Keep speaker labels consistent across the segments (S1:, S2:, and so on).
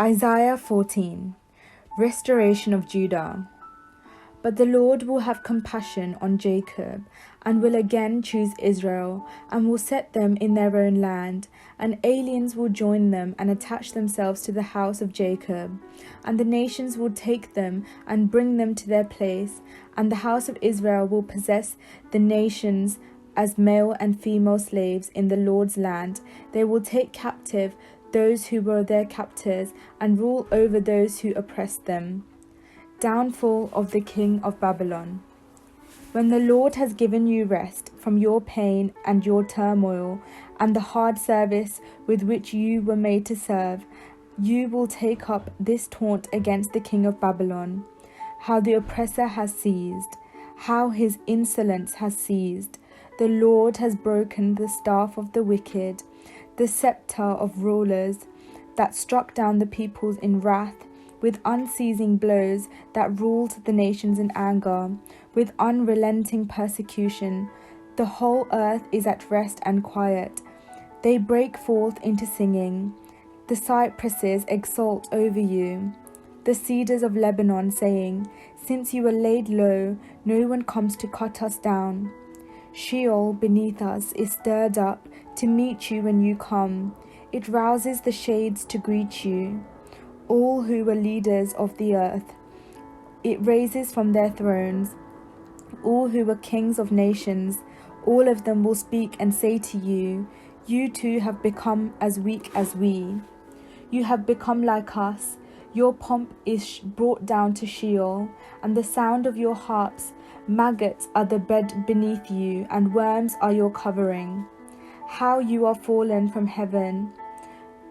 S1: Isaiah 14. Restoration of Judah. But the Lord will have compassion on Jacob, and will again choose Israel, and will set them in their own land, and aliens will join them and attach themselves to the house of Jacob, and the nations will take them and bring them to their place, and the house of Israel will possess the nations as male and female slaves in the Lord's land. They will take captive those who were their captors, and rule over those who oppressed them. Downfall of the king of Babylon. When the Lord has given you rest from your pain and your turmoil, and the hard service with which you were made to serve, you will take up this taunt against the king of Babylon. How the oppressor has seized, how his insolence has seized. The Lord has broken the staff of the wicked, the scepter of rulers, that struck down the peoples in wrath, with unceasing blows, that ruled the nations in anger, with unrelenting persecution. The whole earth is at rest and quiet. They break forth into singing. The cypresses exult over you, the cedars of Lebanon, saying, Since you were laid low, no one comes to cut us down. Sheol beneath us is stirred up to meet you when you come. It rouses the shades to greet you, all who were leaders of the earth. It raises from their thrones all who were kings of nations. All of them will speak and say to you, You too have become as weak as we. You have become like us. Your pomp is brought down to Sheol, and the sound of your harps. Maggots are the bed beneath you, and worms are your covering. How you are fallen from heaven,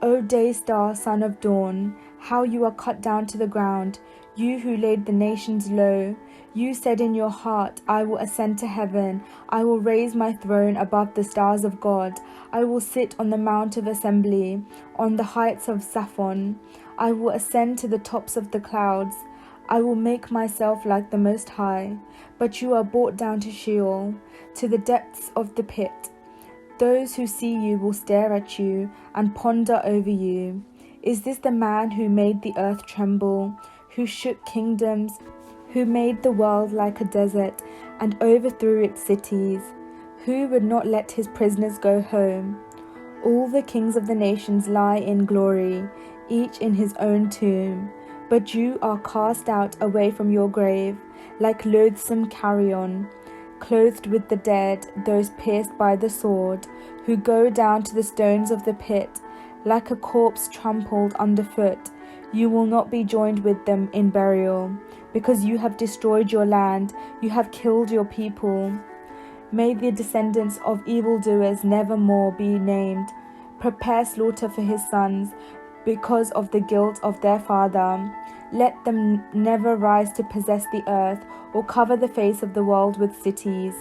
S1: O day star, son of dawn! How you are cut down to the ground, you who laid the nations low. You said in your heart, I will ascend to heaven. I will raise my throne above the stars of God. I will sit on the mount of assembly, on the heights of Zaphon. I will ascend to the tops of the clouds. I will make myself like the Most High. But you are brought down to Sheol, to the depths of the pit. Those who see you will stare at you and ponder over you. Is this the man who made the earth tremble, who shook kingdoms, who made the world like a desert and overthrew its cities? Who would not let his prisoners go home? All the kings of the nations lie in glory, each in his own tomb. But you are cast out away from your grave, like loathsome carrion, clothed with the dead, those pierced by the sword, who go down to the stones of the pit, like a corpse trampled underfoot. You will not be joined with them in burial, because you have destroyed your land, you have killed your people. May the descendants of evildoers never more be named. Prepare slaughter for his sons, because of the guilt of their father. Let them never rise to possess the earth, or cover the face of the world with cities.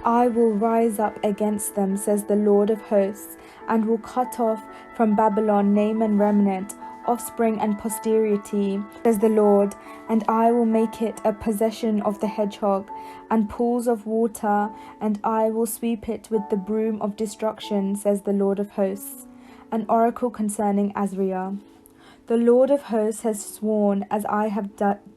S1: I will rise up against them, says the Lord of hosts, and will cut off from Babylon name and remnant, offspring and posterity, says the Lord, and I will make it a possession of the hedgehog, and pools of water, and I will sweep it with the broom of destruction, says the Lord of hosts. An oracle concerning Azariah. The Lord of hosts has sworn, as I have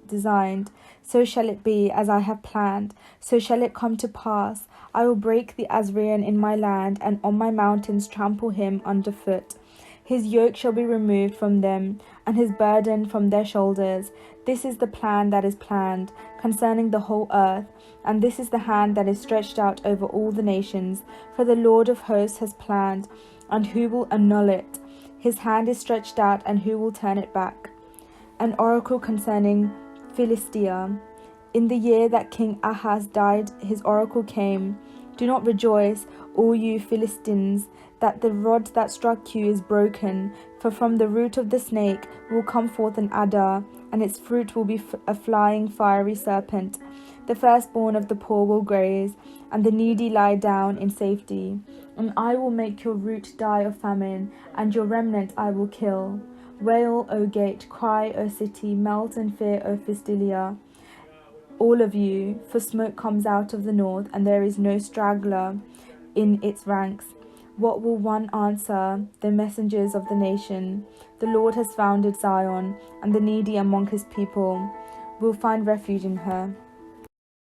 S1: designed, so shall it be, as I have planned, so shall it come to pass. I will break the Azarian in my land, and on my mountains trample him underfoot. His yoke shall be removed from them, and his burden from their shoulders. This is the plan that is planned concerning the whole earth, and this is the hand that is stretched out over all the nations. For the Lord of hosts has planned, and who will annul it? His hand is stretched out, and who will turn it back? An oracle concerning Philistia. In the year that King Ahaz died, his oracle came. Do not rejoice, all you Philistines, that the rod that struck you is broken, for from the root of the snake will come forth an adder, and its fruit will be a flying fiery serpent. The firstborn of the poor will graze, and the needy lie down in safety. And I will make your root die of famine, and your remnant I will kill. Wail, O gate, cry, O city, melt in fear, O Philistia. All of you, for smoke comes out of the north, and there is no straggler in its ranks. What will one answer the messengers of the nation? The Lord has founded Zion, and the needy among his people will find refuge in her.